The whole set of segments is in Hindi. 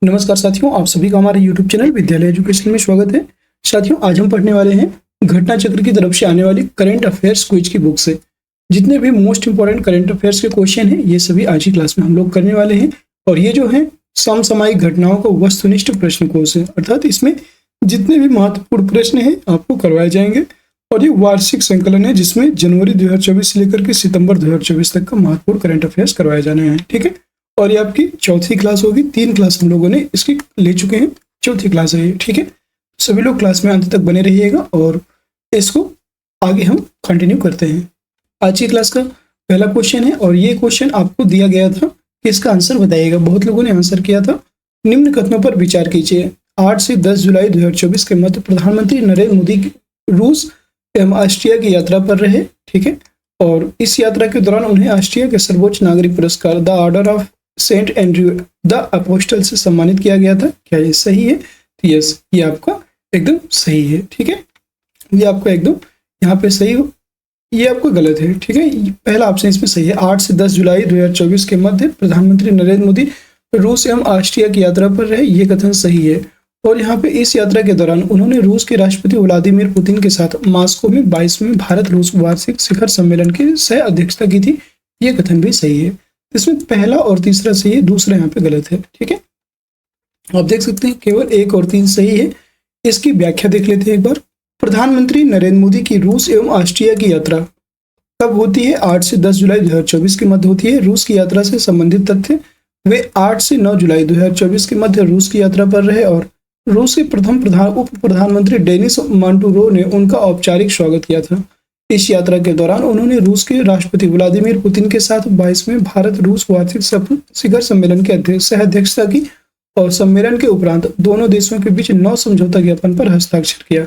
नमस्कार साथियों, आप सभी का हमारे YouTube चैनल विद्यालय एजुकेशन में स्वागत है। साथियों, आज हम पढ़ने वाले हैं घटना चक्र की तरफ से आने वाली करंट अफेयर्स क्विज की बुक से। जितने भी मोस्ट इंपोर्टेंट करंट अफेयर्स के क्वेश्चन हैं, ये सभी आज की क्लास में हम लोग करने वाले हैं। और ये जो है समसामयिक घटनाओं को वस्तुनिष्ठ प्रश्न कोश है, अर्थात इसमें जितने भी महत्वपूर्ण प्रश्न हैं आपको करवाए जाएंगे। और ये वार्षिक संकलन है जिसमें जनवरी 2024 से लेकर के सितंबर 2024 तक का महत्वपूर्ण करंट अफेयर्स करवाए जाने हैं। ठीक है, और ये आपकी चौथी क्लास होगी। 3 क्लास हम लोगों ने इसकी ले चुके हैं, चौथी क्लास है ये। ठीक है, सभी लोग क्लास में अंत तक बने रहिएगा और इसको आगे हम कंटिन्यू करते हैं। आज की क्लास का पहला क्वेश्चन है और ये क्वेश्चन आपको दिया गया था कि इसका आंसर बताइएगा। बहुत लोगों ने आंसर किया था। निम्न कथनों पर विचार कीजिए। 8 से 10 जुलाई 2024 के मध्य प्रधानमंत्री नरेंद्र मोदी रूस एवं ऑस्ट्रिया की यात्रा पर रहे। ठीक है, और इस यात्रा के दौरान उन्हें ऑस्ट्रिया के सर्वोच्च नागरिक पुरस्कार the Order of Saint Andrew the Apostle से सम्मानित किया गया था। क्या ये सही है? यस, ये आपका एकदम सही है। ठीक है, ये आपका एकदम यहाँ पे सही हो, ये आपको गलत है। ठीक है, पहला ऑप्शन इसमें सही है। 8 से 10 जुलाई 2024 के मध्य प्रधानमंत्री नरेंद्र मोदी रूस एवं ऑस्ट्रिया की यात्रा पर रहे, ये कथन सही है। और यहाँ पे इस यात्रा के दौरान उन्होंने रूस के राष्ट्रपति व्लादिमीर पुतिन के साथ मॉस्को में 22वें भारत रूस वार्षिक शिखर सम्मेलन की सह अध्यक्षता की थी, ये कथन भी सही है। इसमें पहला और तीसरा सही है, दूसरा यहाँ पे गलत है। ठीक है, आप देख सकते हैं केवल 1 और 3 सही है। इसकी व्याख्या देख लेते हैं एक बार। प्रधानमंत्री नरेंद्र मोदी की रूस एवं ऑस्ट्रिया की यात्रा कब होती है? 8 से 10 जुलाई 2024 के मध्य होती है। रूस की यात्रा से संबंधित तथ्य, वे 8 से 9 जुलाई 2024 के मध्य रूस की यात्रा पर रहे और रूस के प्रथम उप प्रधानमंत्री डेनिस मांटुरो ने उनका औपचारिक स्वागत किया था। इस यात्रा के दौरान उन्होंने रूस के राष्ट्रपति व्लादिमीर पुतिन के साथ 22वें भारत रूस वार्षिक शिखर सम्मेलन के सह अध्यक्षता की और सम्मेलन के उपरांत दोनों देशों के बीच 9 समझौता ज्ञापन पर हस्ताक्षर किया।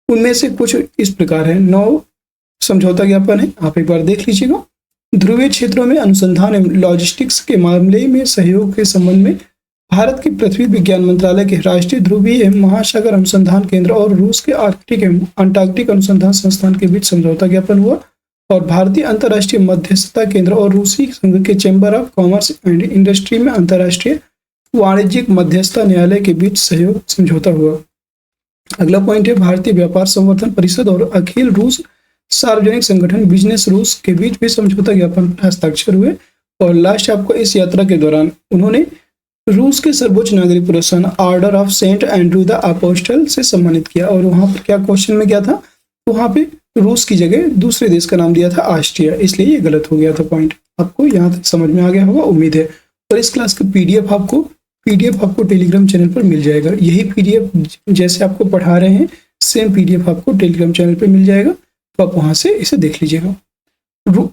उनमें से कुछ इस प्रकार है। 9 समझौता ज्ञापन है, आप एक बार देख लीजिएगा। ध्रुवीय क्षेत्रों में अनुसंधान एवं लॉजिस्टिक्स के मामले में सहयोग के संबंध में भारत के पृथ्वी विज्ञान मंत्रालय के राष्ट्रीय ध्रुवीय एवं महासागर अनुसंधान केंद्र और रूस के आर्कटिक एवं अंटार्कटिक अनुसंधान संस्थान के बीच समझौता ज्ञापन हुआ। और भारतीय अंतर्राष्ट्रीय मध्यस्थता केंद्र और रूसी संघ के chamber of commerce and industry में अंतर्राष्ट्रीय वाणिज्यिक मध्यस्थता न्यायालय के बीच सहयोग समझौता हुआ। अगला पॉइंट है, भारतीय व्यापार संवर्धन परिषद और अखिल रूस सार्वजनिक संगठन बिजनेस रूस के बीच भी समझौता ज्ञापन पर हस्ताक्षर हुए। और लास्ट आपको इस यात्रा के दौरान उन्होंने रूस के सर्वोच्च नागरिक पुरस्कार Order of Saint Andrew the Apostle से सम्मानित किया। और वहां पर क्या क्वेश्चन में क्या था, वहां पे रूस की जगह दूसरे देश का नाम दिया था ऑस्ट्रिया, इसलिए ये गलत हो गया था पॉइंट। आपको यहाँ तक समझ में आ गया होगा, उम्मीद है। और इस क्लास का पीडीएफ आपको टेलीग्राम चैनल पर मिल जाएगा। यही पीडीएफ जैसे आपको पढ़ा रहे हैं, सेम पीडीएफ आपको टेलीग्राम चैनल पर मिल जाएगा, तो आप वहां से इसे देख लीजिएगा।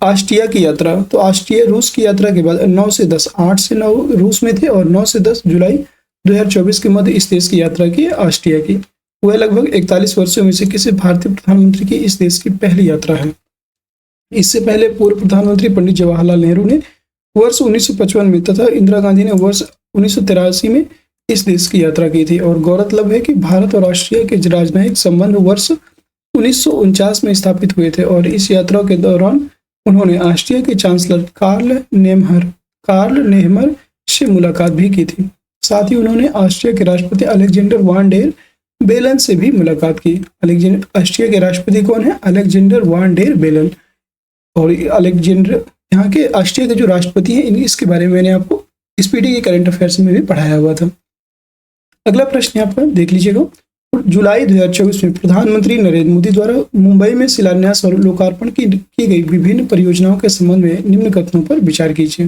ऑस्ट्रिया की यात्रा, तो ऑस्ट्रिया रूस की यात्रा के बाद 9 से 10, 8 से 9 रूस में थे और 9 से 10 जुलाई 2024 के मध्य इस देश की यात्रा की, ऑस्ट्रिया की। वह लगभग 41 वर्षों में से किसी भारतीय प्रधानमंत्री की इस देश की पहली यात्रा है। इससे पहले पूर्व प्रधानमंत्री पंडित जवाहरलाल नेहरू ने वर्ष 1955 में तथा इंदिरा गांधी ने वर्ष 1983 में इस देश की यात्रा की थी। और गौरतलब है कि भारत और ऑस्ट्रिया के राजनयिक संबंध वर्ष 1949 में स्थापित हुए थे। और इस यात्रा के दौरान उन्होंने ऑस्ट्रिया के चांसलर कार्ल नेहमर से मुलाकात भी की थी। साथ ही उन्होंने ऑस्ट्रिया के राष्ट्रपति अलेक्जेंडर वान डेर बेलन से भी मुलाकात की। ऑस्ट्रिया के राष्ट्रपति कौन है? अलेक्जेंडर वान डेर बेलन। और अलेक्जेंडर यहाँ के ऑस्ट्रिया के जो राष्ट्रपति हैं, इसके बारे में मैंने आपको इस पीडी के करंट अफेयर्स में भी पढ़ाया हुआ था। अगला प्रश्न यहाँ पर देख लीजिएगा। जुलाई 2024 में प्रधानमंत्री नरेंद्र मोदी द्वारा मुंबई में शिलान्यास और लोकार्पण की गई विभिन्न परियोजनाओं के संबंध में निम्न कथनों पर विचार कीजिए।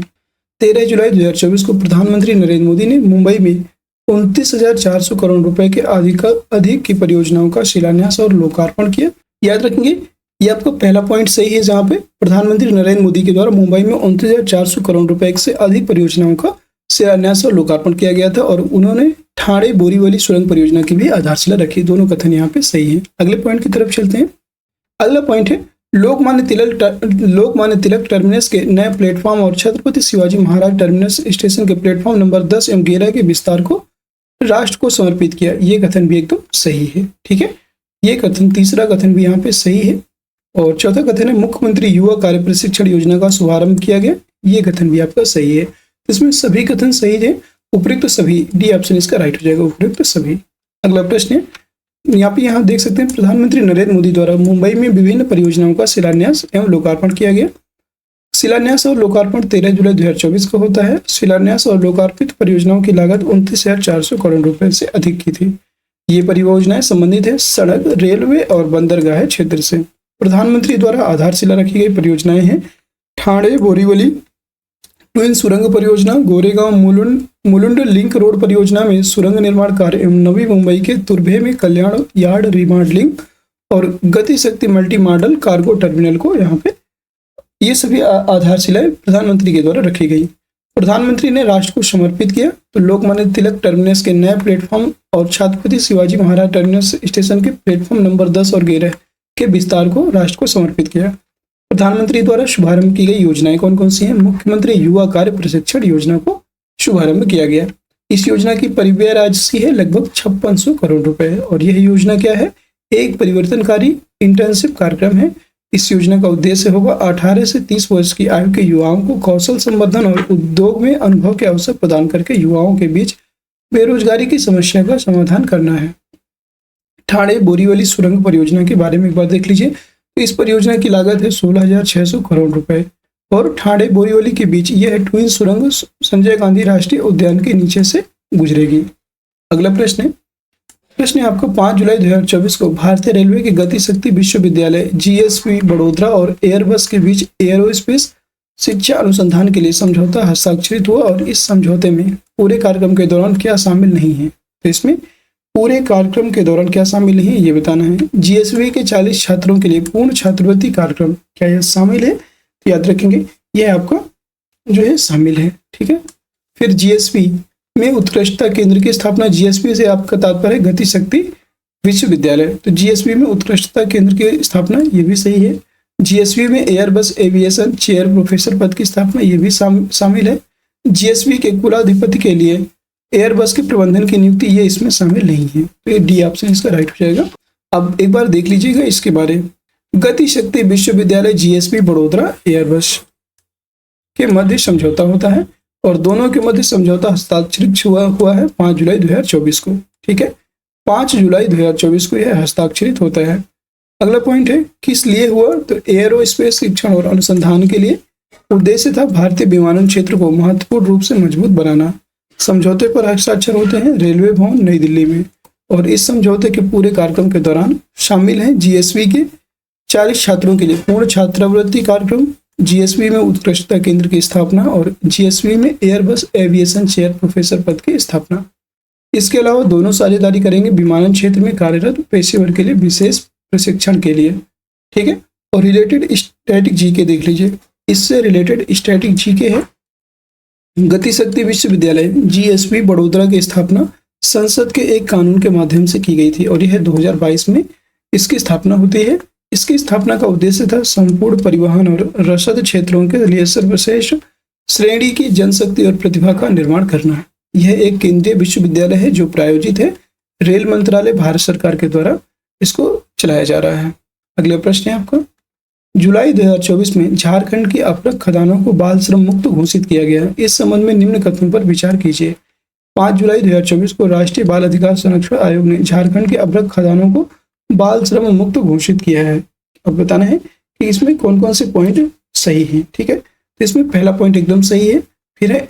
13 जुलाई 2024 को प्रधानमंत्री नरेंद्र मोदी ने मुंबई में 29,400 करोड़ रुपए के अधिक की परियोजनाओं का शिलान्यास और लोकार्पण किया। याद रखेंगे, ये आपका पहला पॉइंट सही है, जहां पे प्रधानमंत्री नरेंद्र मोदी के द्वारा मुंबई में 29,400 करोड़ रुपए से अधिक परियोजनाओं का शिलान्यास और लोकार्पण किया गया था। और उन्होंने ठाणे बोरीवली सुरंग परियोजना की भी आधारशिला रखी। दोनों कथन यहाँ पे सही है। अगले पॉइंट की तरफ चलते हैं। अगला पॉइंट है, लोकमान्य तिलक टर्मिनस के नए प्लेटफॉर्म और छत्रपति शिवाजी महाराज टर्मिनस स्टेशन के प्लेटफॉर्म नंबर 10 एवं 11 के विस्तार को राष्ट्र को समर्पित किया। ये कथन भी एकदम सही है। ठीक है, ये कथन, तीसरा कथन भी यहाँ पे सही है। और चौथा कथन है, मुख्यमंत्री युवा कार्य प्रशिक्षण योजना का शुभारंभ किया गया। ये कथन भी आपका सही है। इसमें सभी कथन सही थे। उपयुक्त सभी, डी ऑप्शन इसका राइट हो जाएगा, उपयुक्त सभी। अगला प्रश्न है, यहाँ देख सकते हैं, प्रधानमंत्री नरेंद्र मोदी द्वारा मुंबई में विभिन्न परियोजनाओं का शिलान्यास एवं लोकार्पण किया गया। शिलान्यास और लोकार्पण 13 जुलाई 2024 को होता है। शिलान्यास और लोकार्पित परियोजनाओं की लागत 29,400 करोड़ रुपए से अधिक की थी। ये परियोजनाएं संबंधित है सड़क, रेलवे और बंदरगाह क्षेत्र से। प्रधानमंत्री द्वारा आधारशिला रखी गई परियोजनाएं हैं ठाणे बोरीवली ट्विन सुरंग परियोजना, गोरेगांव मुलुंड लिंक रोड परियोजना में सुरंग निर्माण कार्य एवं नवी मुंबई के तुर्भे में कल्याण यार्ड रिमॉडलिंग और गति शक्ति मल्टी मॉडल कार्गो टर्मिनल को यहाँ पे ये सभी आधारशिलाएं प्रधानमंत्री के द्वारा रखी गई। प्रधानमंत्री ने राष्ट्र को समर्पित किया तो लोकमान्य तिलक टर्मिनस के नए प्लेटफॉर्म और छत्रपति शिवाजी महाराज टर्मिनस स्टेशन के प्लेटफॉर्म नंबर 10 और 11 के विस्तार को राष्ट्र को समर्पित किया। प्रधानमंत्री द्वारा शुभारंभ की गई योजनाएं कौन कौन सी हैं? मुख्यमंत्री युवा कार्य प्रशिक्षण योजना को शुभारंभ किया गया। इस योजना की परिव्यय राशि है लगभग 5600 करोड़ रुपए और यह योजना क्या है? एक परिवर्तनकारी इंटर्नशिप कार्यक्रम है। इस योजना का उद्देश्य होगा 18 से 30 वर्ष की आयु के युवाओं को कौशल संवर्धन और उद्योग में अनुभव के अवसर प्रदान करके युवाओं के बीच बेरोजगारी की समस्या का समाधान करना है। ठाणे बोरीवली सुरंग परियोजना के बारे में एक बार देख लीजिए। इस परियोजना की लागत है 16,600 करोड़ रुपए और ठाणे बोरीवली के बीच यह ट्विन सुरंग संजय गांधी राष्ट्रीय उद्यान के नीचे से गुजरेगी। अगला प्रश्न है आपको 5 जुलाई 2024 को भारतीय रेलवे के गति शक्ति विश्वविद्यालय GSV बड़ोदरा और एयरबस के बीच एयरोस्पेस शिक्षा अनुसंधान के लिए समझौता हस्ताक्षरित हुआ और इस समझौते में पूरे कार्यक्रम के दौरान क्या शामिल नहीं है? तो इसमें पूरे कार्यक्रम के दौरान क्या शामिल नहीं है ये बताना है। GSV के 40 छात्रों के लिए पूर्ण छात्रवृत्ति कार्यक्रम क्या यह शामिल है? तो याद रखेंगे यह आपका जो है शामिल है, ठीक है। फिर GSV में उत्कृष्टता केंद्र की स्थापना, GSV से आपका तात्पर्य है गति शक्ति विश्वविद्यालय, तो GSV में उत्कृष्टता केंद्र की स्थापना ये भी सही है। GSV में एयरबस एविएशन चेयर प्रोफेसर पद की स्थापना ये भी शामिल है। GSV के कुलाधिपति के लिए एयरबस के प्रबंधन की नियुक्ति ये इसमें शामिल नहीं है, तो ये डी ऑप्शन इसका राइट हो जाएगा। अब एक बार देख लीजिएगा इसके बारे। गति शक्ति विश्वविद्यालय GSV बड़ोदरा एयरबस के मध्य समझौता होता है और दोनों के मध्य समझौता हस्ताक्षरित हुआ है 5 जुलाई 2024 को, ठीक है। 5 जुलाई 2024 को यह हस्ताक्षरित होता है। अगला पॉइंट है किस लिए हुआ? तो एयरोस्पेस शिक्षण और अनुसंधान के लिए। उद्देश्य था भारतीय विमानन क्षेत्र को महत्वपूर्ण रूप से मजबूत बनाना। समझौते पर हस्ताक्षर होते हैं रेलवे भवन नई दिल्ली में और इस समझौते के पूरे कार्यक्रम के दौरान शामिल है GSV के 40 छात्रों के लिए पूर्ण छात्रवृत्ति कार्यक्रम, GSV में उत्कृष्टता केंद्र की स्थापना और GSV में एयरबस एविएशन चेयर प्रोफेसर पद की स्थापना। इसके अलावा दोनों साझेदारी करेंगे विमानन क्षेत्र में कार्यरत पेशेवर के लिए विशेष प्रशिक्षण के लिए, ठीक है। और रिलेटेड स्टैटिक जीके देख लीजिए। इससे रिलेटेड स्टैटिक जीके है गति शक्ति विश्वविद्यालय GSV बड़ोदरा की स्थापना संसद के एक कानून के माध्यम से की गई थी और यह 2022 में इसकी स्थापना होती है। इसकी स्थापना का उद्देश्य था संपूर्ण परिवहन और रसद क्षेत्रों के लिए सर्वश्रेष्ठ श्रेणी की जनशक्ति और प्रतिभा का निर्माण करना। यह एक केंद्रीय विश्वविद्यालय है जो प्रायोजित है रेल मंत्रालय भारत सरकार के द्वारा इसको चलाया जा रहा है। अगला प्रश्न है आपका जुलाई 2024 में झारखंड की अपरक खदानों को बाल श्रम मुक्त घोषित किया गया। इस संबंध में निम्न कथनों पर विचार कीजिए। 5 जुलाई 2024 को राष्ट्रीय बाल अधिकार संरक्षण आयोग ने झारखंड के अपरक खदानों को बाल श्रम मुक्त घोषित किया है। अब बताना है कि इसमें कौन कौन से पॉइंट सही हैं, ठीक है। तो इसमें पहला पॉइंट एकदम सही है। फिर है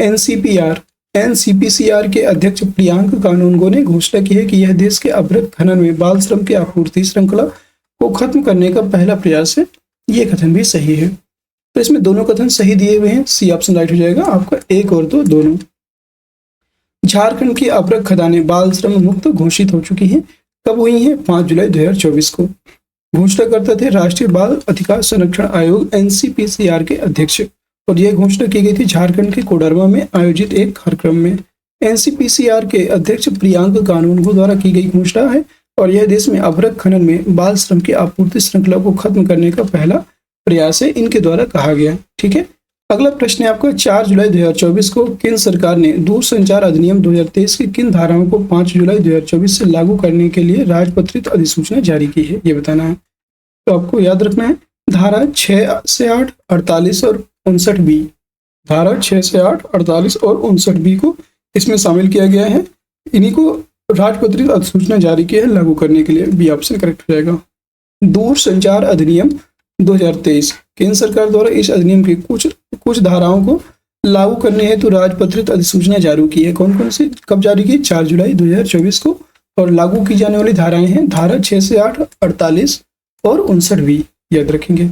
NCPCR के अध्यक्ष प्रियांक कानूनगो ने घोषणा की है कि यह देश के अपरक खनन में बाल श्रम की आपूर्ति श्रृंखला को खत्म करने का पहला प्रयास है। ये कथन भी सही है। तो इसमें दोनों कथन सही दिए हुए हैं, सी ऑप्शन राइट हो जाएगा आपका, 1 और 2 दोनों। झारखंड की अपरक खदानें बाल श्रम मुक्त घोषित हो चुकी हैं। कब हुई हैं? 5 जुलाई 2024 को। घोषणा करते थे राष्ट्रीय बाल अधिकार संरक्षण आयोग NCPCR के अध्यक्ष और यह घोषणा की गई थी झारखंड के कोडरमा में आयोजित एक कार्यक्रम में। NCPCR के अध्यक्ष प्रियांक कानूनगो द्वारा की गई घोषणा है और यह देश में अपरक खनन में बाल श्रम की आपूर्ति श्रृंखला को खत्म करने का पहला प्रयास है, इनके द्वारा कहा गया, ठीक है। अगला प्रश्न है आपका 4 जुलाई 2024 को केंद्र सरकार ने दूरसंचार अधिनियम 2023 की किन धाराओं को 5 जुलाई 2024 से लागू करने के लिए राजपत्रित अधिसूचना जारी की है, ये बताना है। तो आपको याद रखना है धारा 6 से 8, 48 और 59B, धारा 6 से 8, 48 और 59B को इसमें शामिल किया गया है। इन्हीं को राजपत्रित अधिसूचना जारी की है लागू करने के लिए। बी ऑप्शन करेक्ट हो जाएगा। दूरसंचार अधिनियम 2023, केंद्र सरकार द्वारा इस अधिनियम की कुछ धाराओं को लागू करने हेतु राजपत्रित अधिसूचना जारी की है। कौन कौन सी कब जारी की? 4 जुलाई 2024 को। और लागू की जाने वाली धाराएं हैं धारा 6 से 8, 48 और 59 भी, याद रखेंगे।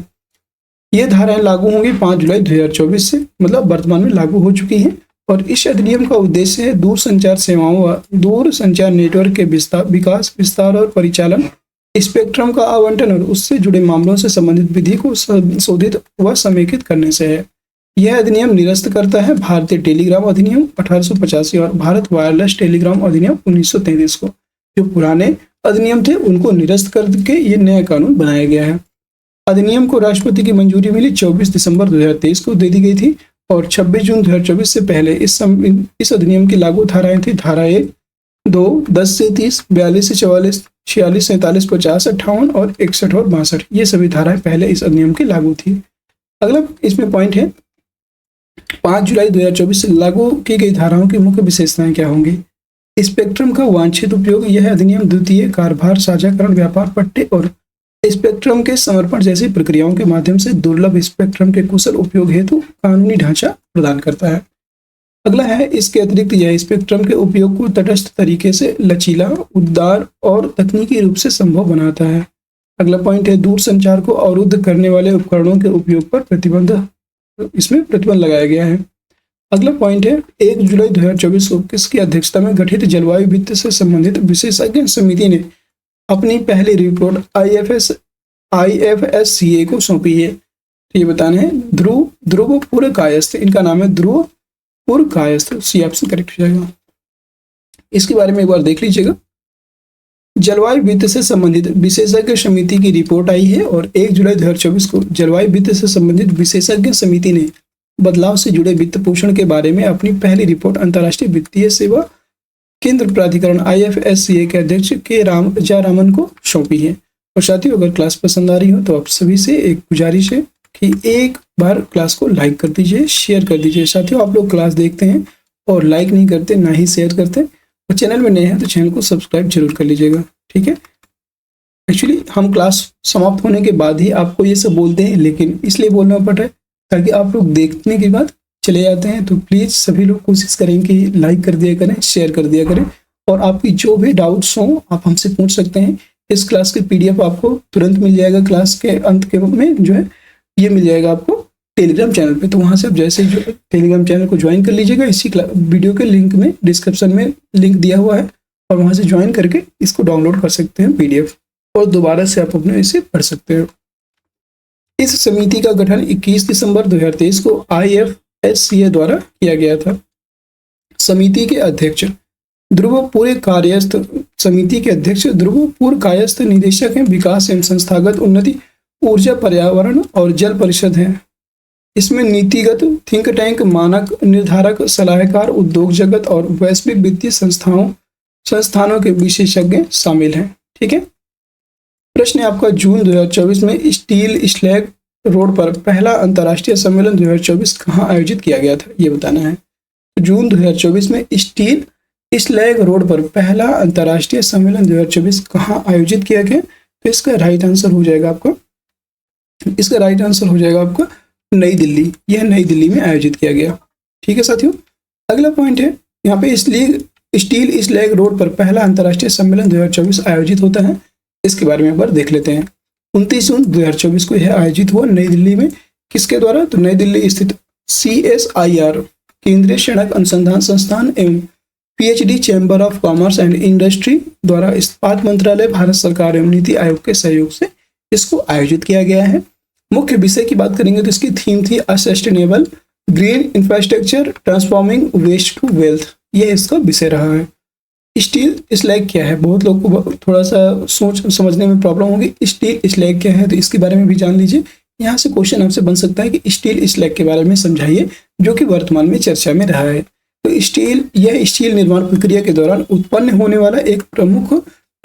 ये धाराएं लागू होंगी 5 जुलाई 2024 से, मतलब वर्तमान में लागू हो चुकी हैं। और इस अधिनियम का उद्देश्य है दूरसंचार सेवाओं व दूरसंचार नेटवर्क के विकास, विस्तार और परिचालन, स्पेक्ट्रम का आवंटन और उससे जुड़े मामलों से संबंधित विधि को संशोधित व समेकित करने से है। यह अधिनियम निरस्त करता है भारतीय टेलीग्राम अधिनियम 1885 और भारत वायरलेस टेलीग्राम अधिनियम 1933 को। जो पुराने अधिनियम थे उनको निरस्त करके ये नया कानून बनाया गया है। अधिनियम को राष्ट्रपति की मंजूरी मिली 24 दिसंबर 2023 को दे दी गई थी और 26 जून 2024 से पहले इस अधिनियम की लागू धाराएं थी धारा 1, 2, 10 से 30, 42 से 44, 46, 47, 50, 58 और 61 और 62, ये सभी धाराएं पहले इस अधिनियम की लागू थी। अगला इसमें पॉइंट है 5 जुलाई 2024 से लागू की गई धाराओं की मुख्य विशेषताएं क्या होंगी? स्पेक्ट्रम का वांछित उपयोग। यह अधिनियम द्वितीय कारभार, साझाकरण, व्यापार पट्टे और स्पेक्ट्रम के समर्पण जैसी प्रक्रियाओं के माध्यम से दुर्लभ स्पेक्ट्रम के कुशल उपयोग हेतु कानूनी ढांचा प्रदान करता है। अगला है इसके अतिरिक्त यह स्पेक्ट्रम के उपयोग को तटस्थ तरीके से लचीला, उदार और तकनीकी रूप से संभव बनाता है। अगला पॉइंट है दूरसंचार को अवरुद्ध करने वाले उपकरणों के उपयोग पर प्रतिबंध, इसमें प्रतिबंध लगाया गया है। अगला पॉइंट है 1 जुलाई 2024 को किसकी अध्यक्षता में गठित जलवायु वित्त से संबंधित विशेषज्ञ समिति ने अपनी पहली रिपोर्ट IFSCA को सौंपी है? तो ये बताना है ध्रुव पुरकायस्थ, इनका नाम है ध्रुव पुरकायस्थ। सी ऑप्शन करेक्ट हो जाएगा। इसके बारे में एक बार देख लीजिएगा। जलवायु वित्त से संबंधित विशेषज्ञ समिति की रिपोर्ट आई है और 1 जुलाई 2024 को जलवायु वित्त से संबंधित विशेषज्ञ समिति ने बदलाव से जुड़े वित्त पोषण के बारे में अपनी पहली रिपोर्ट अंतर्राष्ट्रीय वित्तीय सेवा केंद्र प्राधिकरण IFSCA के अध्यक्ष के रामन को सौंपी है। और साथियों अगर क्लास पसंद आ रही हो तो आप सभी से एक गुजारिश है कि एक बार क्लास को लाइक कर दीजिए, शेयर कर दीजिए। साथियों आप लोग क्लास देखते हैं और लाइक नहीं करते, ना ही शेयर करते, और चैनल में नए हैं तो चैनल को सब्सक्राइब जरूर कर लीजिएगा, ठीक है। एक्चुअली हम क्लास समाप्त होने के बाद ही आपको ये सब बोलते हैं, लेकिन इसलिए बोलना पड़ रहा है ताकि आप लोग देखने के बाद चले जाते हैं। तो प्लीज़ सभी लोग कोशिश करें कि लाइक कर दिया करें, शेयर कर दिया करें, और आपकी जो भी डाउट्स हों आप हमसे पूछ सकते हैं। इस क्लास के PDF आपको तुरंत मिल जाएगा, क्लास के अंत के में जो है ये मिल जाएगा आपको टेलीग्राम चैनल पे। तो वहाँ से आप जैसे ही जो टेलीग्राम चैनल को ज्वाइन कर लीजिएगा, इसी वीडियो के लिंक में डिस्क्रिप्शन में लिंक दिया हुआ है, और वहाँ से ज्वाइन करके इसको डाउनलोड कर सकते हैं PDF, और दोबारा से आप अपने इसे पढ़ सकते हैं। इस समिति का गठन 21 दिसंबर 2023 को IFSCA द्वारा किया गया था। समिति के अध्यक्ष ध्रुवपुर कायस्थ, समिति के अध्यक्ष ध्रुवपुर कायस्थ निदेशक हैं विकास एवं संस्थागत उन्नति, ऊर्जा, पर्यावरण और जल परिषद हैं। इसमें नीतिगत, थिंक टैंक, मानक निर्धारक, सलाहकार, उद्योग जगत और वैश्विक वित्तीय संस्थानों के विशेषज्ञ शामिल हैं, ठीक है। प्रश्न है आपका जून 2024 में स्टील स्लैग रोड पर पहला अंतर्राष्ट्रीय सम्मेलन 2024 कहाँ आयोजित किया गया था, ये बताना है। जून 2024 में स्टील स्लैग रोड पर पहला अंतर्राष्ट्रीय सम्मेलन 2024 कहाँ आयोजित किया गया? तो इसका राइट आंसर हो जाएगा आपका नई दिल्ली। यह नई दिल्ली में आयोजित किया गया, ठीक है साथियों। अगला पॉइंट है यहाँ पे स्टील स्लैग रोड पर पहला अंतर्राष्ट्रीय सम्मेलन 2024 आयोजित होता है। इसके बारे में एक बार देख लेते हैं। 29 जून 2024 को यह आयोजित हुआ नई दिल्ली में। किसके द्वारा? तो नई दिल्ली स्थित CSIR केंद्रीय सड़क अनुसंधान संस्थान एवं PhD chamber of commerce and industry द्वारा इस्पात मंत्रालय, भारत सरकार एवं नीति आयोग के सहयोग से इसको आयोजित किया गया है। मुख्य विषय की बात करेंगे तो इसकी थीम थी sustainable green infrastructure transforming waste to wealth. यह इसका विषय रहा है। स्टील स्लैग क्या है? बहुत लोगों को थोड़ा सा सोच समझने में प्रॉब्लम होगी। स्टील स्लैग क्या है, तो इसके बारे में भी जान लीजिए। यहाँ से क्वेश्चन आपसे बन सकता है कि स्टील स्लैग के बारे में समझाइए, जो कि वर्तमान में चर्चा में रहा है। तो यह स्टील निर्माण प्रक्रिया के दौरान उत्पन्न होने वाला एक प्रमुख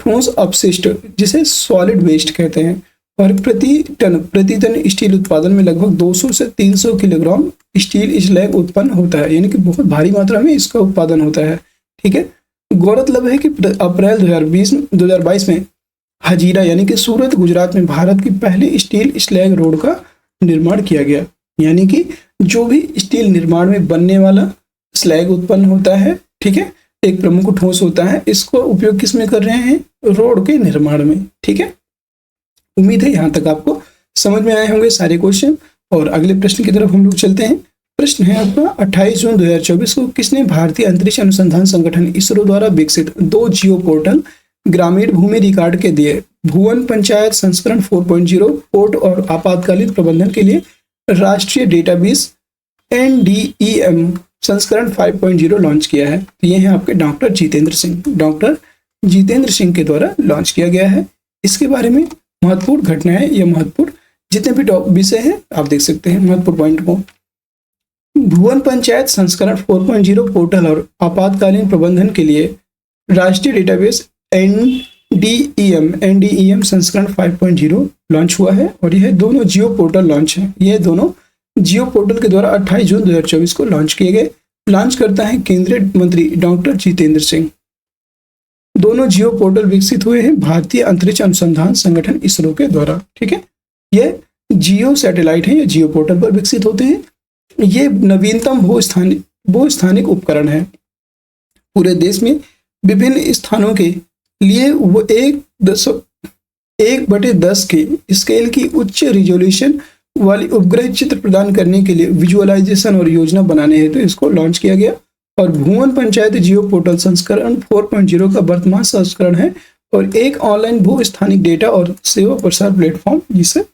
ठोस अपशिष्ट, जिसे सॉलिड वेस्ट कहते हैं, और प्रति टन स्टील उत्पादन में लगभग 200 से 300 किलोग्राम स्टील स्लैग उत्पन्न होता है, यानी कि बहुत भारी मात्रा में इसका उत्पादन होता है। ठीक है, गौरतलब है कि अप्रैल 2022 में हजीरा यानी कि सूरत गुजरात में भारत की पहली स्टील स्लैग रोड का निर्माण किया गया। यानी कि जो भी स्टील निर्माण में बनने वाला स्लैग उत्पन्न होता है, ठीक है, एक प्रमुख ठोस होता है, इसको उपयोग किस में कर रहे हैं? रोड के निर्माण में। ठीक है, उम्मीद है यहाँ तक आपको समझ में आए होंगे सारे क्वेश्चन। और अगले प्रश्न की तरफ हम लोग चलते हैं। प्रश्न है आपका 28 जून 2024 को किसने भारतीय अंतरिक्ष अनुसंधान संगठन इसरो द्वारा विकसित 2 जियो पोर्टल ग्रामीण भूमि रिकॉर्ड के दिए भुवन पंचायत संस्करण 4.0 पोर्ट और आपातकालीन प्रबंधन के लिए राष्ट्रीय डेटाबेस NDEM संस्करण 5.0 लॉन्च किया है? तो ये है आपके डॉक्टर जितेंद्र सिंह के द्वारा लॉन्च किया गया है। इसके बारे में महत्वपूर्ण घटनाएं या महत्वपूर्ण जितने भी विषय हैं आप देख सकते हैं महत्वपूर्ण पॉइंट को। भुवन पंचायत संस्करण 4.0 पोर्टल और आपातकालीन प्रबंधन के लिए राष्ट्रीय डेटाबेस NDEM संस्करण 5.0 लॉन्च हुआ है और यह दोनों जियो पोर्टल लॉन्च हैं। ये दोनों जियो पोर्टल के द्वारा 28 जून 2024 को लॉन्च किए गए। लॉन्च करता है केंद्रीय मंत्री डॉक्टर जितेंद्र सिंह। दोनों जियो पोर्टल विकसित हुए हैं भारतीय अंतरिक्ष अनुसंधान संगठन इसरो के द्वारा। ठीक है, ये जियो सैटेलाइट है या जियो पोर्टल पर विकसित होते हैं। ये नवीनतम भूस्थानिक उपकरण है। पूरे देश में विभिन्न स्थानों के लिए वो 1/10 के स्केल की उच्च रिजोल्यूशन वाली उपग्रह चित्र प्रदान करने के लिए विजुअलाइजेशन और योजना बनाने हेतु इसको लॉन्च किया गया। और भुवन पंचायत जियो पोर्टल संस्करण 4.0 का वर्तमान संस्करण है और एक ऑनलाइन भूस्थानिक डेटा और सेवा प्रसार प्लेटफॉर्म जिसे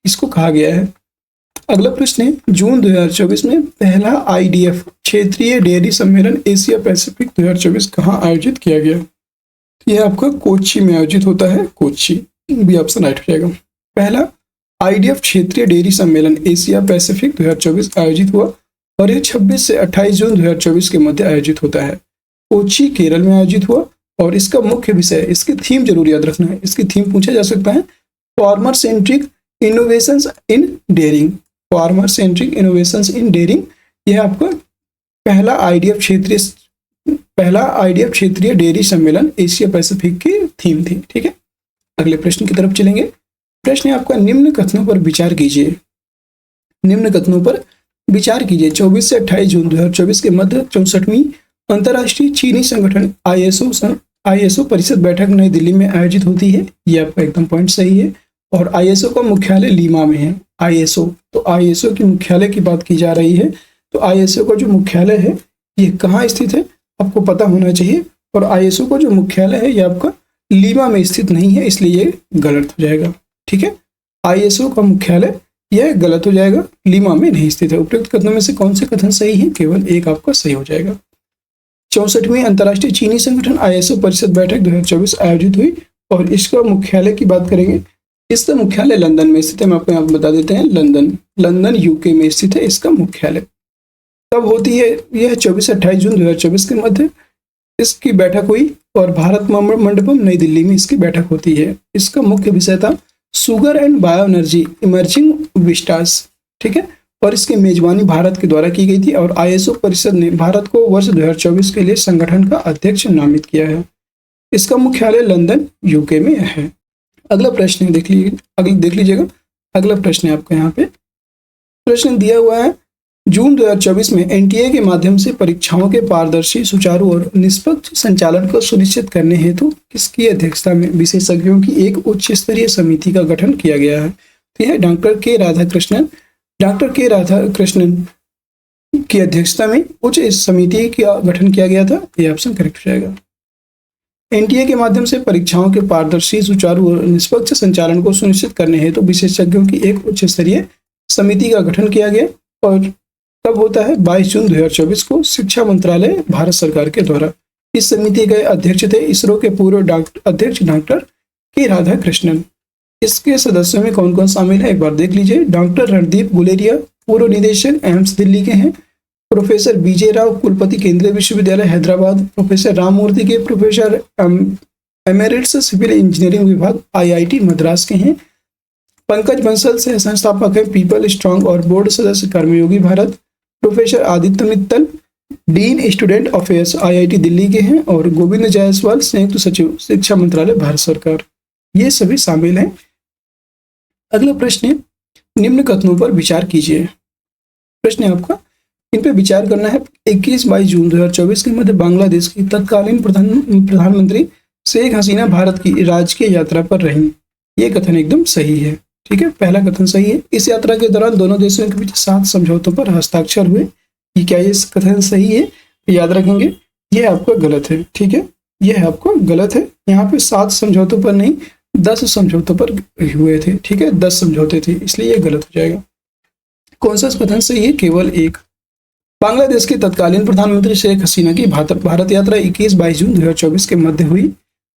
इसको कहा गया है। अगला प्रश्न है जून 2024 में पहला IDF क्षेत्रीय डेयरी सम्मेलन एशिया पैसिफिक 2024 कहाँ आयोजित किया गया? यह आपका कोच्चि में आयोजित होता है। कोच्चि भी ऑप्शन राइट हो जाएगा। पहला IDF क्षेत्रीय डेयरी सम्मेलन एशिया पैसिफिक 2024 आयोजित हुआ और यह 26 से 28 जून 2024 के मध्य आयोजित होता है। कोच्चि केरल में आयोजित हुआ और इसका मुख्य विषय, इसकी थीम जरूर याद रखना है, इसकी थीम पूछा जा सकता है फार्मर सेंट्रिक इनोवेशंस इन डेयरिंग। फार्मर सेंट्रिक इनोवेशंस इन डेयरिंग यह आपका पहला IDF क्षेत्रीय डेयरी सम्मेलन एशिया पैसिफिक की थीम थी। ठीक है, अगले प्रश्न की तरफ चलेंगे। प्रश्न है आपका निम्न कथनों पर विचार कीजिए। निम्न कथनों पर विचार कीजिए। 24 से 28 जून 2024 के मध्य 64वीं अंतर्राष्ट्रीय चीनी संगठन ISO परिषद बैठक नई दिल्ली में आयोजित होती है। यह आपका एकदम पॉइंट सही है। और ISO का मुख्यालय लीमा में है। तो ISO की मुख्यालय की बात की जा रही है। तो ISO का जो मुख्यालय है ये कहाँ स्थित है आपको पता होना चाहिए। और ISO का जो मुख्यालय है ये आपका लीमा में स्थित नहीं है, इसलिए ये गलत हो जाएगा। ठीक है, ISO का मुख्यालय यह गलत हो जाएगा, लीमा में नहीं स्थित है। उपयुक्त कथनों में से कौन से कथन सही है? केवल एक आपका सही हो जाएगा। 64वीं अंतर्राष्ट्रीय चीनी संगठन ISO परिषद बैठक 2024 आयोजित हुई और इसका मुख्यालय की बात करेंगे। इसका मुख्यालय लंदन में स्थित है। मैं आपको बता देते हैं लंदन UK में स्थित है इसका मुख्यालय। कब होती है यह? 24 से 28 जून 2024 के मध्य इसकी बैठक हुई और भारत मंडपम नई दिल्ली में इसकी बैठक होती है। इसका मुख्य विषय था sugar and bio energy emerging Vistas. ठीक है, और इसकी मेजबानी भारत के द्वारा की गई थी और ISO परिषद ने भारत को वर्ष 2024 के लिए संगठन का अध्यक्ष नामित किया है। इसका मुख्यालय लंदन UK में है। अगला प्रश्न देख लीजिएगा। अगला प्रश्न है आपका यहाँ पे प्रश्न दिया हुआ है। जून 2024 में NTA के माध्यम से परीक्षाओं के पारदर्शी, सुचारू और निष्पक्ष संचालन को सुनिश्चित करने हेतु किसकी अध्यक्षता में विशेषज्ञों की एक उच्च स्तरीय समिति का गठन किया गया है? तो यह डॉक्टर के राधाकृष्णन की अध्यक्षता में उच्च समिति का गठन किया गया था। यह ऑप्शन करेक्ट हो जाएगा। NTA के माध्यम से परीक्षाओं के पारदर्शी, सुचारू और निष्पक्ष संचालन को सुनिश्चित करने हेतु विशेषज्ञों की एक उच्च स्तरीय समिति का गठन किया गया और कब होता है? 22 जून 2024 को शिक्षा मंत्रालय भारत सरकार के द्वारा। इस समिति के अध्यक्ष थे इसरो के पूर्व अध्यक्ष डॉक्टर के राधाकृष्णन। इसके सदस्यों में कौन कौन शामिल है एक बार देख लीजिए। डॉक्टर रणदीप गुलेरिया पूर्व निदेशक एम्स दिल्ली के हैं। प्रोफेसर BJ राव कुलपति केंद्रीय विश्वविद्यालय हैदराबाद। प्रोफेसर राममूर्ति के प्रोफेसर एमेरिट्स सिविल इंजीनियरिंग विभाग IIT मद्रास के हैं। पंकज बंसल से संस्थापक है पीपल स्ट्रांग और बोर्ड सदस्य Karmayogi Bharat. Professor Aditya Mittal dean student affairs IIT Delhi के हैं, और गोविंद जायसवाल संयुक्त सचिव शिक्षा मंत्रालय भारत सरकार, ये सभी शामिल हैं। अगला प्रश्न है, निम्न कथनों पर विचार कीजिए। प्रश्न है आपका, इन पे विचार करना है। 21-22 जून 2024 के मध्य बांग्लादेश की तत्कालीन प्रधानमंत्री शेख हसीना भारत की राजकीय यात्रा पर रहीं। ये कथन एकदम सही है। ठीक है, पहला कथन सही है। इस यात्रा के दौरान दोनों देशों के बीच 7 समझौतों पर हस्ताक्षर हुए। ये क्या ये कथन सही है? याद रखेंगे, ये आपका गलत है। ठीक है, ये आपका गलत है। यहाँ पे 7 समझौतों पर नहीं 10 समझौतों पर हुए थे। ठीक है, 10 समझौते थे, इसलिए ये गलत हो जाएगा। कौन सा कथन सही है? केवल एक। बांग्लादेश के तत्कालीन प्रधानमंत्री शेख हसीना की भारत यात्रा 21-22 जून 2024 के मध्य हुई।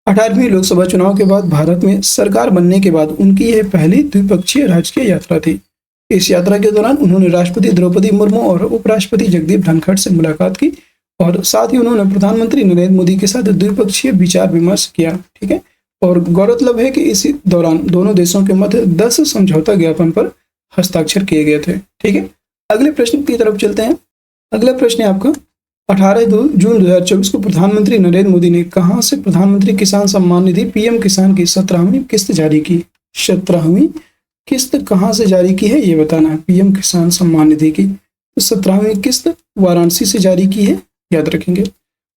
18वीं लोकसभा चुनाव के बाद भारत में सरकार बनने के बाद उनकी यह पहली द्विपक्षीय राजकीय यात्रा थी। इस यात्रा के दौरान उन्होंने राष्ट्रपति द्रौपदी मुर्मू और उपराष्ट्रपति जगदीप धनखड़ से मुलाकात की, और साथ ही उन्होंने प्रधानमंत्री नरेंद्र मोदी के साथ द्विपक्षीय विचार विमर्श किया। ठीक है, और गौरतलब है कि इसी दौरान दोनों देशों के मध्य 10 समझौता ज्ञापन पर हस्ताक्षर किए गए थे। ठीक है, अगले प्रश्न की तरफ चलते हैं। अगला प्रश्न है आपका, 18 जून 2024 को प्रधानमंत्री नरेंद्र मोदी ने कहां से प्रधानमंत्री किसान सम्मान निधि पीएम किसान की 17वीं किस्त जारी की? 17वीं किस्त कहां से जारी की है ये बताना है। पीएम किसान सम्मान निधि की 17वीं किस्त वाराणसी से जारी की है, याद रखेंगे।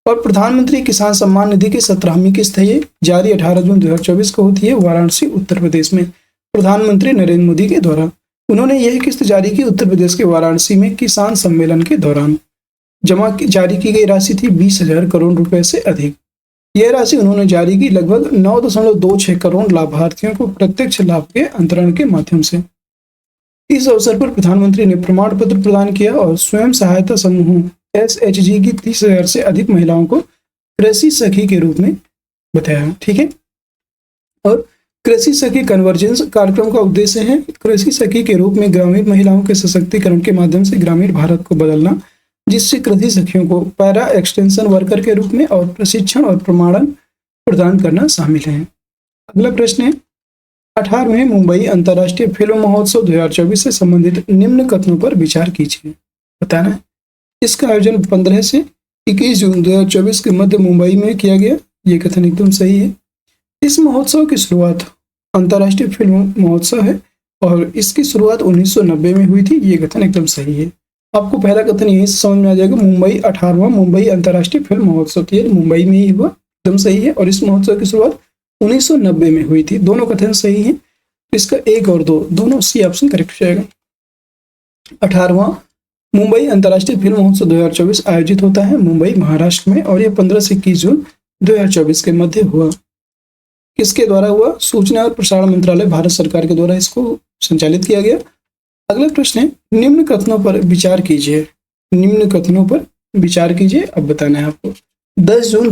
और प्रधानमंत्री किसान सम्मान निधि की 17वीं किस्त है, ये जारी 18 जून 2024 को होती है वाराणसी उत्तर प्रदेश में प्रधानमंत्री नरेंद्र मोदी के द्वारा। उन्होंने यह किस्त जारी की उत्तर प्रदेश के वाराणसी में किसान सम्मेलन के दौरान। जारी की गई राशि थी 20,000 करोड़ रुपए से अधिक। यह राशि उन्होंने जारी की लगभग 9.26 करोड़ लाभार्थियों को प्रत्यक्ष लाभ के अंतरण के माध्यम से। इस अवसर पर प्रधानमंत्री ने प्रमाण पत्र प्रदान किया और स्वयं सहायता समूहों SHG की 30,000 से अधिक महिलाओं को कृषि सखी के रूप में बताया। ठीक है, और कृषि सखी कन्वर्जेंस कार्यक्रम का उद्देश्य है कृषि सखी के रूप में ग्रामीण महिलाओं के सशक्तिकरण के माध्यम से ग्रामीण भारत को बदलना, जिससे कृषि सखियों को पैरा एक्सटेंशन वर्कर के रूप में और प्रशिक्षण और प्रमाणन प्रदान करना शामिल है। अगला प्रश्न है, 18वें मुंबई अंतर्राष्ट्रीय फिल्म महोत्सव 2024 से संबंधित निम्न कथनों पर विचार कीजिए। बताना है, इसका आयोजन 15 से 21 जून 2024 के मध्य मुंबई में किया गया। ये कथन एकदम सही है। इस महोत्सव की शुरुआत अंतर्राष्ट्रीय फिल्म महोत्सव है और इसकी शुरुआत 1990 में हुई थी। ये कथन एकदम सही है। आपको पहला कथन यहीं से समझ में आ जाएगा, मुंबई 18वां मुंबई अंतर्राष्ट्रीय फिल्म महोत्सव थी, मुंबई में ही हुआ, एकदम सही है। और इस महोत्सव की शुरुआत 1990 में हुई थी। दोनों कथन सही हैं, इसका 1 और 2 दोनों सी ऑप्शन करेक्ट हो जाएगा। 18वां मुंबई अंतर्राष्ट्रीय फिल्म महोत्सव 2024 आयोजित होता है मुंबई महाराष्ट्र में, और यह 15 से 21 जून 2024 के मध्य हुआ। किसके द्वारा हुआ? सूचना और प्रसारण मंत्रालय भारत सरकार के द्वारा इसको संचालित किया गया। अगला प्रश्न है, निम्न कथनों पर विचार कीजिए। निम्न कथनों पर विचार कीजिए, अब बताना है आपको। 10 जून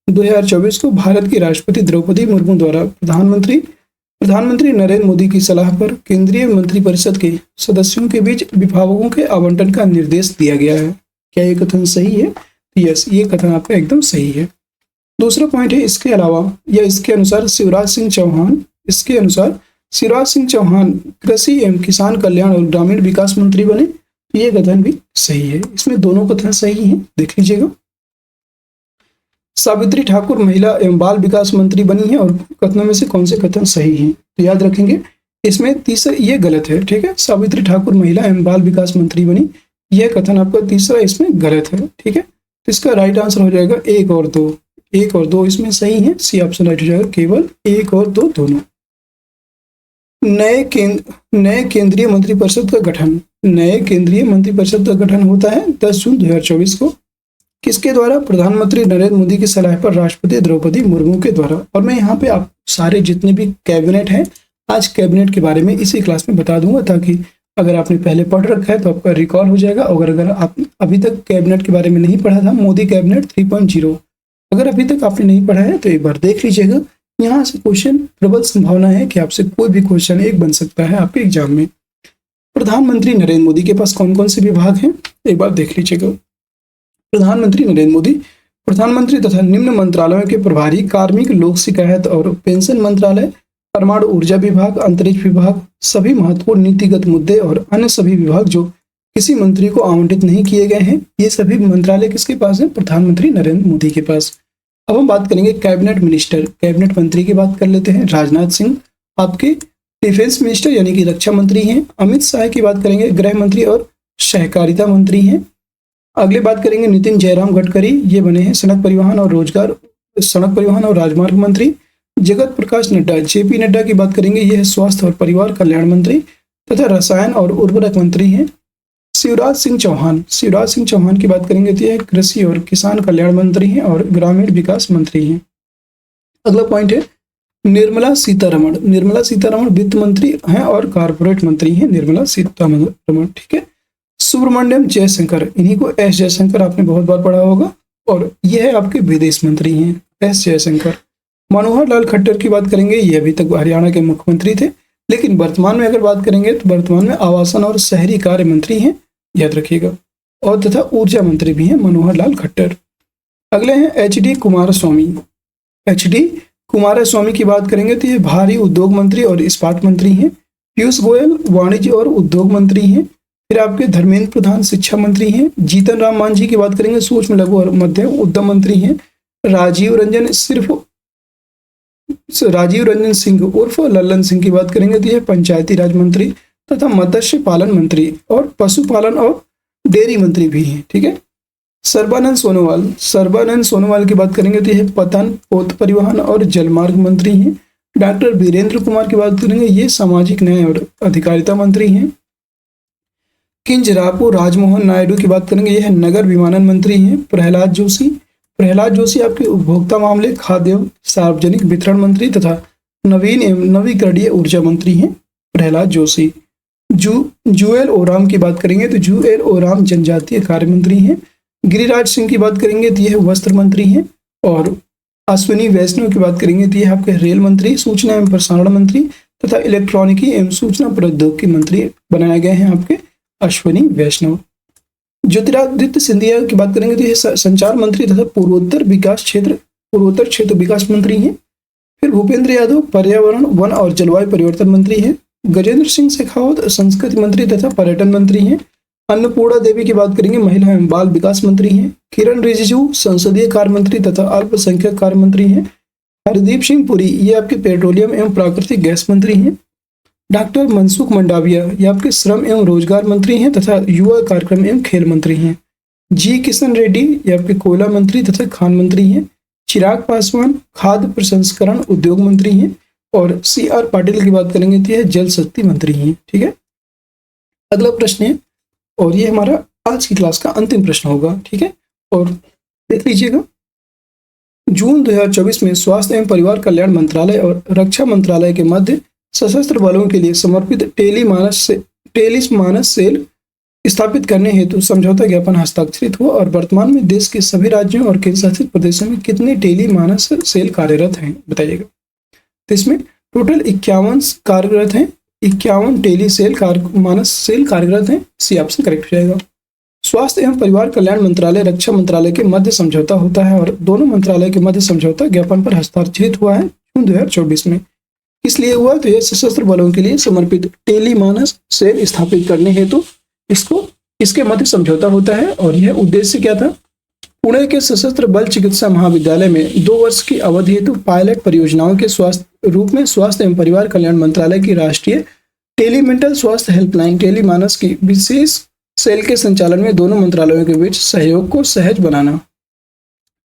2024 को भारत की राष्ट्रपति द्रौपदी मुर्मू द्वारा प्रधानमंत्री नरेंद्र मोदी की सलाह पर केंद्रीय मंत्रिपरिषद के सदस्यों के बीच विभागों के आवंटन का निर्देश दिया गया है। क्या ये कथन सही है? यस, ये कथन आपका एकदम सही है। दूसरा पॉइंट है, इसके अलावा या इसके अनुसार शिवराज सिंह चौहान कृषि एवं किसान कल्याण और ग्रामीण विकास मंत्री बने। ये कथन भी सही है। इसमें दोनों कथन सही हैं, देख लीजिएगा। सावित्री ठाकुर महिला एवं बाल विकास मंत्री बनी है, और कथनों में से कौन से कथन सही हैं तो याद रखेंगे। इसमें तीसरा ये गलत है। ठीक है, सावित्री ठाकुर महिला एवं बाल विकास मंत्री बनी, यह कथन आपका तीसरा इसमें गलत है। ठीक है, तो इसका राइट आंसर हो जाएगा 1 और 2। 1 और 2 इसमें सही है, सी ऑप्शन राइट हो जाएगा, केवल 1 और 2 दोनों। नए केंद्रीय मंत्रिपरिषद का गठन। नए केंद्रीय मंत्रिपरिषद का गठन होता है 10 जून 2024 को। किसके द्वारा? प्रधानमंत्री नरेंद्र मोदी की सलाह पर राष्ट्रपति द्रौपदी मुर्मू के द्वारा। और मैं यहाँ पे आप सारे जितने भी कैबिनेट हैं, आज कैबिनेट के बारे में इसी क्लास में बता दूंगा, ताकि अगर आपने पहले पढ़ रखा है तो आपका रिकॉल हो जाएगा। और अगर आप अभी तक कैबिनेट के बारे में नहीं पढ़ा था, मोदी कैबिनेट 3.0, अगर अभी तक आपने नहीं पढ़ा है तो एक बार देख लीजिएगा। यहाँ से क्वेश्चन प्रबल संभावना है कि आपसे कोई भी क्वेश्चन एक बन सकता है आपके एग्जाम में। प्रधानमंत्री नरेंद्र मोदी के पास कौन कौन से विभाग हैं, एक बार देख लीजिएगा। प्रधानमंत्री नरेंद्र मोदी प्रधानमंत्री तथा निम्न मंत्रालयों के प्रभारी कार्मिक लोक शिकायत और पेंशन मंत्रालय, परमाणु ऊर्जा विभाग, अंतरिक्ष विभाग, सभी महत्वपूर्ण नीतिगत मुद्दे और अन्य सभी विभाग जो किसी मंत्री को आवंटित नहीं किए गए हैं, ये सभी मंत्रालय किसके पास है? प्रधानमंत्री नरेंद्र मोदी के पास। अब हम बात करेंगे कैबिनेट मिनिस्टर, कैबिनेट मंत्री की बात कर लेते हैं। राजनाथ सिंह आपके डिफेंस मिनिस्टर यानी कि रक्षा मंत्री हैं। अमित शाह की बात करेंगे, गृह मंत्री और सहकारिता मंत्री हैं। अगले बात करेंगे नितिन जयराम गडकरी, ये बने हैं सड़क परिवहन और राजमार्ग मंत्री। जगत प्रकाश नड्डा, जेपी नड्डा की बात करेंगे, ये है स्वास्थ्य और परिवार कल्याण मंत्री तथा रसायन और उर्वरक मंत्री हैं। शिवराज सिंह चौहान की बात करेंगे तो यह कृषि और किसान कल्याण मंत्री हैं और ग्रामीण विकास मंत्री हैं। अगला पॉइंट है निर्मला सीतारमण वित्त मंत्री हैं और कारपोरेट मंत्री हैं निर्मला सीतारमण, ठीक है। सुब्रमण्यम जयशंकर, इन्हीं को एस जयशंकर आपने बहुत बार पढ़ा होगा, और यह है आपके विदेश मंत्री हैं एस जयशंकर। मनोहर लाल खट्टर की बात करेंगे, ये अभी तक हरियाणा के मुख्यमंत्री थे, लेकिन वर्तमान में अगर बात करेंगे तो वर्तमान में आवासन और शहरी कार्य मंत्री हैं, याद रखिएगा, और तथा ऊर्जा मंत्री भी हैं मनोहर लाल खट्टर। अगले हैं एच.डी. कुमारस्वामी की बात करेंगे तो ये भारी उद्योग मंत्री और इस्पात मंत्री हैं। पीयूष गोयल वाणिज्य और उद्योग मंत्री हैं। फिर आपके धर्मेंद्र प्रधान शिक्षा मंत्री हैं। जीतन राम मांझी की बात करेंगे, सूक्ष्म लघु और मध्यम उद्यम मंत्री हैं। राजीव रंजन सिंह उर्फ लल्लन सिंह की बात करेंगे तो यह पंचायती राज मंत्री तथा मत्स्य पालन मंत्री और पशुपालन और डेयरी मंत्री भी हैं, ठीक है। सर्बानंद सोनोवाल की बात करेंगे तो यह पतन, पोत परिवहन और जलमार्ग मंत्री हैं। डॉक्टर वीरेंद्र कुमार की बात करेंगे, ये सामाजिक न्याय और अधिकारिता मंत्री हैं। किंजरापू राजमोहन नायडू की बात करेंगे, यह नगर विमानन मंत्री हैं। प्रहलाद जोशी आपके उपभोक्ता मामले, खाद्य एवं सार्वजनिक वितरण मंत्री तथा नवीन एवं नवीकरणीय ऊर्जा मंत्री हैं प्रहलाद जोशी। जुएल ओराम की बात करेंगे तो जुएल ओराम जनजातीय कार्य मंत्री हैं। गिरिराज सिंह की बात करेंगे तो यह वस्त्र मंत्री हैं। और अश्विनी वैष्णव की बात करेंगे तो यह आपके रेल मंत्री, सूचना एवं प्रसारण मंत्री तथा इलेक्ट्रॉनिकी एवं सूचना प्रौद्योगिकी मंत्री बनाए गए हैं आपके अश्विनी वैष्णव। ज्योतिरादित्य सिंधिया की बात करेंगे तो यह संचार मंत्री तथा पूर्वोत्तर क्षेत्र विकास मंत्री हैं। फिर भूपेंद्र यादव पर्यावरण, वन और जलवायु परिवर्तन मंत्री हैं। गजेंद्र सिंह शेखावत संस्कृति मंत्री तथा पर्यटन मंत्री हैं। अन्नपूर्णा देवी की बात करेंगे, महिला एवं बाल विकास मंत्री हैं। किरण रिजिजू संसदीय कार्य मंत्री तथा अल्पसंख्यक कार्य मंत्री हैं। हरदीप सिंह पुरी, ये आपके पेट्रोलियम एवं प्राकृतिक गैस मंत्री हैं। डॉक्टर मनसुख मंडाविया, ये आपके श्रम एवं रोजगार मंत्री हैं तथा युवा कार्यक्रम एवं खेल मंत्री हैं। जी किशन रेड्डी, ये आपके कोयला मंत्री तथा खान मंत्री हैं। चिराग पासवान खाद्य प्रसंस्करण उद्योग मंत्री हैं। और C.R. पाटिल की बात करेंगे तो यह जल शक्ति मंत्री हैं, ठीक है। अगला प्रश्न है, और ये हमारा आज की क्लास का अंतिम प्रश्न होगा, ठीक है। और देख लीजिएगा, जून 2024 में स्वास्थ्य एवं परिवार कल्याण मंत्रालय और रक्षा मंत्रालय के मध्य सशस्त्र बलों के लिए समर्पित टेलीमानस सेल स्थापित करने हेतु समझौता ज्ञापन हस्ताक्षरित हुआ। और वर्तमान में देश के सभी राज्यों और केंद्र शासित प्रदेशों में कितने टेलीमानस सेल कार्यरत हैं, बताइएगा। तो इसमें टोटल 51 कार्यरत हैं, 51 मानस सेल कार्यरत हैं। सी ऑप्शन करेक्ट हो जाएगा। स्वास्थ्य एवं परिवार कल्याण मंत्रालय रक्षा मंत्रालय के मध्य समझौता होता है और दोनों मंत्रालय के मध्य समझौता ज्ञापन पर हस्ताक्षरित हुआ है जून 2024 में। इसलिए हुआ तो यह सशस्त्र बलों के लिए समर्पित टेलीमानस सेल स्थापित करने हेतु इसके मध्य समझौता होता है। और यह उद्देश्य क्या था? पुणे के सशस्त्र बल चिकित्सा महाविद्यालय में 2 वर्ष की अवधि हेतु पायलट परियोजनाओं के रूप में स्वास्थ्य एवं परिवार कल्याण मंत्रालय की राष्ट्रीय टेलीमेंटल स्वास्थ्य हेल्पलाइन टेलीमानस की विशेष सेल के संचालन में दोनों मंत्रालयों के बीच सहयोग को सहज बनाना।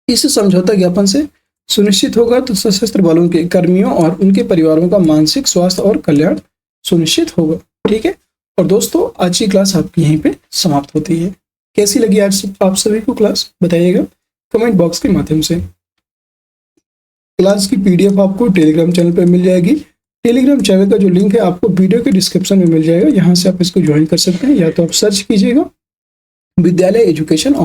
इस समझौता ज्ञापन से सुनिश्चित होगा तो सशस्त्र बलों के कर्मियों और उनके परिवारों का मानसिक स्वास्थ्य और कल्याण सुनिश्चित होगा, ठीक है। और दोस्तों, आज की क्लास आपकी यहीं पे समाप्त होती है। कैसी लगी आज आप सभी को क्लास, बताइएगा कमेंट बॉक्स के माध्यम से। क्लास की PDF आपको टेलीग्राम चैनल पर मिल जाएगी। टेलीग्राम चैनल का जो लिंक है आपको वीडियो के डिस्क्रिप्शन में मिल जाएगा, यहाँ से आप इसको ज्वाइन कर सकते हैं। या तो आप सर्च कीजिएगा विद्यालय एजुकेशन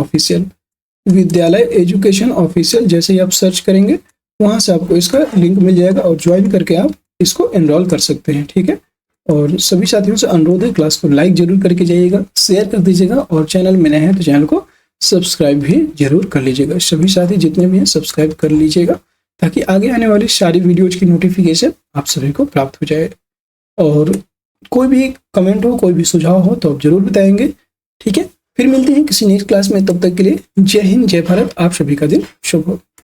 ऑफिशियल, जैसे ही आप सर्च करेंगे वहाँ से आपको इसका लिंक मिल जाएगा और ज्वाइन करके आप इसको एनरोल कर सकते हैं, ठीक है। और सभी साथियों से अनुरोध है, क्लास को लाइक जरूर करके जाइएगा, शेयर कर दीजिएगा और चैनल में नए हैं तो चैनल को सब्सक्राइब भी जरूर कर लीजिएगा। सभी साथी जितने भी हैं सब्सक्राइब कर लीजिएगा ताकि आगे आने वाली सारी वीडियोज की नोटिफिकेशन आप सभी को प्राप्त हो जाए। और कोई भी कमेंट हो, कोई भी सुझाव हो तो आप जरूर बताएंगे। ठीक है, फिर मिलते हैं किसी नेक्स्ट क्लास में। तब तक के लिए जय हिंद, जय भारत। आप सभी का दिन शुभ हो।